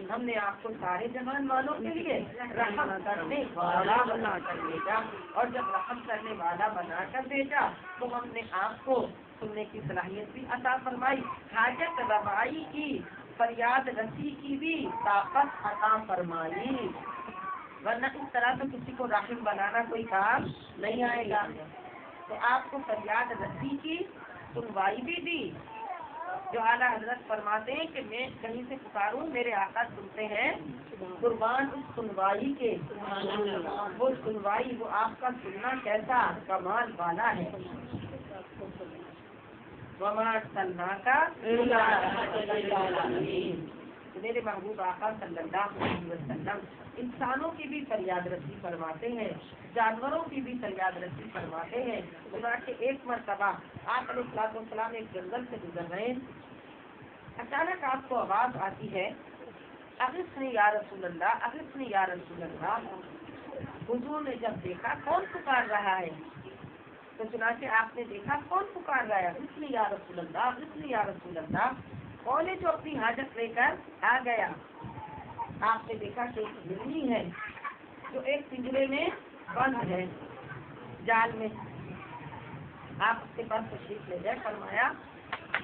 ہم نے آپ کو سارے جہان والوں کے لیے رحم کرنے والا بنا کر بھیجا، اور جب رحم کرنے والا بنا کر بھیجا تو ہم نے آپ کو سننے کی صلاحیت بھی عطا فرمائی، حاجت روائی کی، فریاد رسی کی بھی طاقت عطا فرمائی، ورنہ اس طرح تو کسی کو رحم بنانا کوئی کام نہیں آئے گا۔ تو آپ کو فریاد رسی کی، سنوائی بھی دی، جو اعلیٰ حضرت فرماتے ہیں کہ میں کہیں سے پکاروں میرے آقا سنتے ہیں، قربان اس سنوائی کے، وہ سنوائی، وہ آپ کا سننا کیسا کمال والا ہے۔ وما ارسلناک الا رحمۃ للعالمین، میرے محبوب آقا صلی اللہ علیہ وسلم انسانوں کی بھی فریاد رسی فرماتے ہیں، جانوروں کی بھی فریاد رسی فرماتے ہیں۔ چنانچہ ایک مرتبہ آپ علیہ السلام ایک جنگل سے گزر رہے ہیں، اچانک آپ کو آواز آتی ہے اغثنی یا رسول اللہ، اغثنی یا رسول اللہ۔ حضور نے جب دیکھا کون پکار رہا ہے تو چنانچہ آپ نے دیکھا کون پکار رہا ہے، اغثنی یا رسول اللہ، اغثنی یا رسول اللہ، کون ہے جو اپنی حاجت لے کر آ گیا۔ آپ نے دیکھا کہ ایک ہرنی ہے جو ایک پنجرے میں بند ہے، جال میں۔ آپ اس کے پاس تشریف لے گئے، فرمایا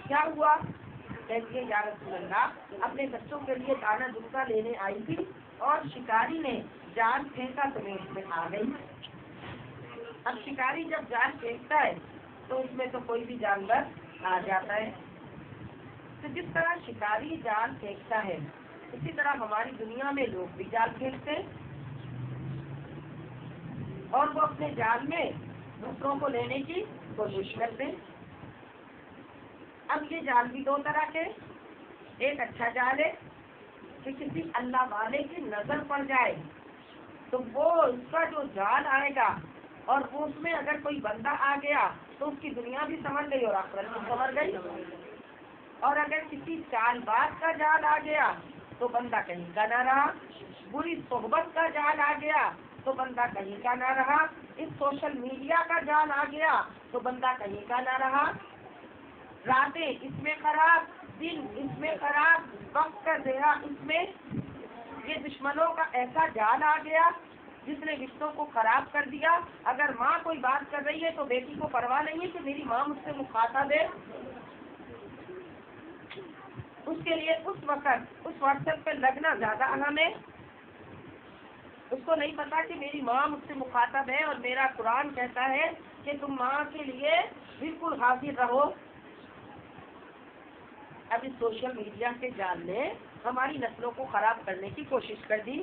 کیا ہوا؟ کہتی ہے یا رسول اللہ اپنے بچوں کے لیے دانا دلکا لینے آئی تھی اور شکاری نے جال پھینکا تو میں اس میں آ گئی۔ اب شکاری جب جال پھینکتا ہے تو اس میں تو کوئی بھی جانور آ جاتا ہے، تو جس طرح شکاری جال پھینکتا ہے اسی طرح ہماری دنیا میں لوگ بھی جال پھینکتے ہیں، اور وہ اپنے جال میں دوسروں کو لینے کی کوشش کرتے ہیں۔ اب یہ جال بھی دو طرح کے، ایک اچھا جال ہے کہ کسی اللہ والے کی نظر پڑ جائے تو وہ اس کا جو جال آئے گا اور وہ اس میں اگر کوئی بندہ آ گیا تو اس کی دنیا بھی سنور گئی اور آخرت بھی سنور گئی، اور اگر کسی چال باز کا جال آ گیا تو بندہ کہیں کا نہ رہا، بری صحبت کا جال آ گیا تو بندہ کہیں کا نہ رہا، اس سوشل میڈیا کا جال آ گیا تو بندہ کہیں کا نہ رہا، راتیں اس میں خراب، دن اس میں خراب، وقت کا ضیاع اس میں۔ یہ دشمنوں کا ایسا جال آ گیا جس نے رشتوں کو خراب کر دیا۔ اگر ماں کوئی بات کر رہی ہے تو بیٹی کو پرواہ نہیں ہے کہ میری ماں مجھ سے مخاطب ہے، اس کے لیے اس وقت اس واٹس ایپ پہ لگنا زیادہ اہم ہے۔ اس کو نہیں پتا کہ میری ماں مجھ سے مخاطب ہے اور میرا قرآن کہتا ہے کہ تم ماں کے لیے بالکل حاضر رہو۔ اب اس سوشل میڈیا کے جال نے ہماری نسلوں کو خراب کرنے کی کوشش کر دی۔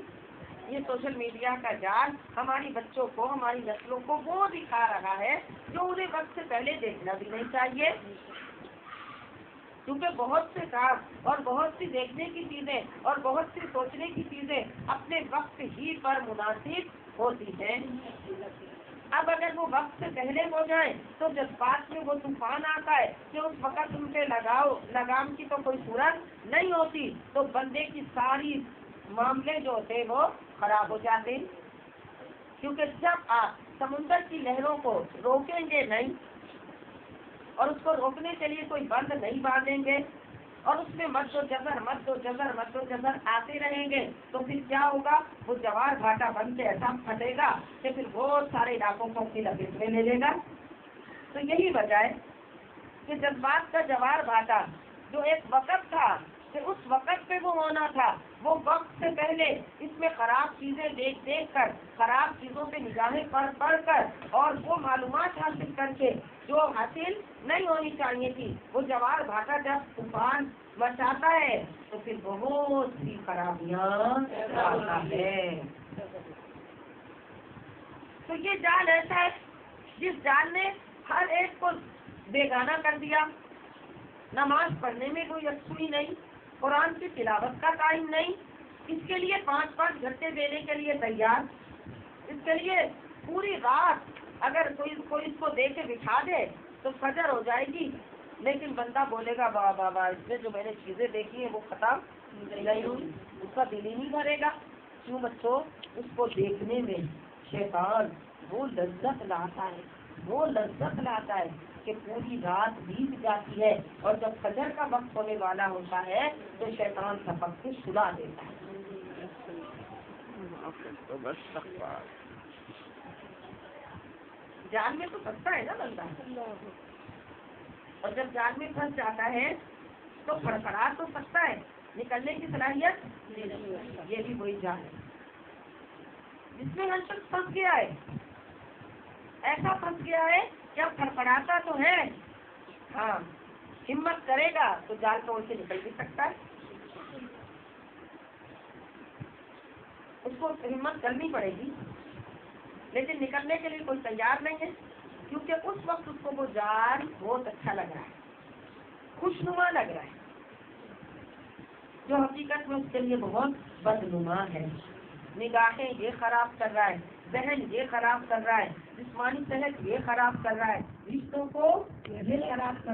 یہ سوشل میڈیا کا جال ہماری بچوں کو، ہماری نسلوں کو وہ دکھا رہا ہے جو انہیں وقت سے پہلے دیکھنا بھی نہیں چاہیے، کیونکہ بہت سے کام اور بہت سی دیکھنے کی چیزیں اور بہت سی سوچنے کی چیزیں اپنے وقت ہی پر مناسب ہوتی ہیں۔ اب اگر وہ وقت سے پہلے ہو جائیں تو جذبات میں وہ طوفان آتا ہے کہ اس وقت ان پہ لگام کی تو کوئی صورت نہیں ہوتی، تو بندے کی ساری معاملے جو ہوتے وہ خراب ہو جاتے ہیں۔ کیونکہ جب آپ سمندر کی لہروں کو روکیں گے نہیں اور اس کو روکنے کے لیے کوئی بند نہیں باندھیں گے اور اس میں مد و جزر آتے رہیں گے تو پھر کیا ہوگا؟ وہ جوار گھاٹا بن کے ایسا پھٹے گا کہ پھر بہت سارے علاقوں کو اپنی لپیٹ میں لے لے گا۔ تو یہی وجہ ہے کہ جذبات کا جوار گھاٹا جو ایک وقت تھا کہ اس وقت پہ وہ ہونا تھا، وہ وقت سے پہلے اس میں خراب چیزیں دیکھ کر، خراب چیزوں پہ نگاہیں پڑھ کر اور وہ معلومات حاصل کر کے جو حاصل نہیں ہونی چاہیے تھی، وہ جوار بھاٹا جب طوفان مچاتا ہے تو پھر بہت سی خرابیاں لاتا ہے۔ تو یہ جال ایسا ہے جس جال نے ہر ایک کو بیگانہ کر دیا، نماز پڑھنے میں کوئی یکسوئی نہیں، قرآن کی تلاوت کا ٹائم نہیں، اس کے لیے 5 گھنٹے دینے کے لیے تیار، اس کے لیے پوری رات اگر کوئی اس کو دے کے بٹھا دے تو فجر ہو جائے گی، لیکن بندہ بولے گا واہ واہ واہ، اس میں جو میں نے چیزیں دیکھی ہیں وہ ختم نہیں ہوئی، اس کا دل ہی نہیں بھرے گا۔ کیوں بچوں؟ اس کو دیکھنے میں شیطان وہ لذت لاتا ہے، کہ پوری رات بیت جاتی ہے اور جب فجر کا وقت ہونے والا ہوتا ہے تو شیطان سبق کو سلا دیتا ہے. جال میں تو پھنستا ہے نا بندہ, اور جب جال میں پھنس جاتا ہے تو پھڑپڑا تو سکتا ہے, نکلنے کی صلاحیت یہ بھی وہی جال ہے جس میں ہر شخص پھنس گیا ہے. ایسا پھنس گیا ہے کہ اب پھڑپڑاتا تو ہے, ہاں ہمت کرے گا تو جال توڑ کے نکل بھی سکتا ہے. اس کو ہمت کرنی پڑے گی, لیکن نکلنے کے لیے کوئی تیار نہیں ہے, کیونکہ اس وقت اس کو وہ جال بہت اچھا لگ رہا ہے, خوشنما لگ رہا ہے, جو حقیقت میں اس کے لیے بہت بدنما ہے. نگاہیں یہ خراب کر رہا ہے, ذہن یہ خراب کر رہا ہے, جسمانی صحت یہ خراب کر رہا ہے, رشتوں کو یہ خراب کر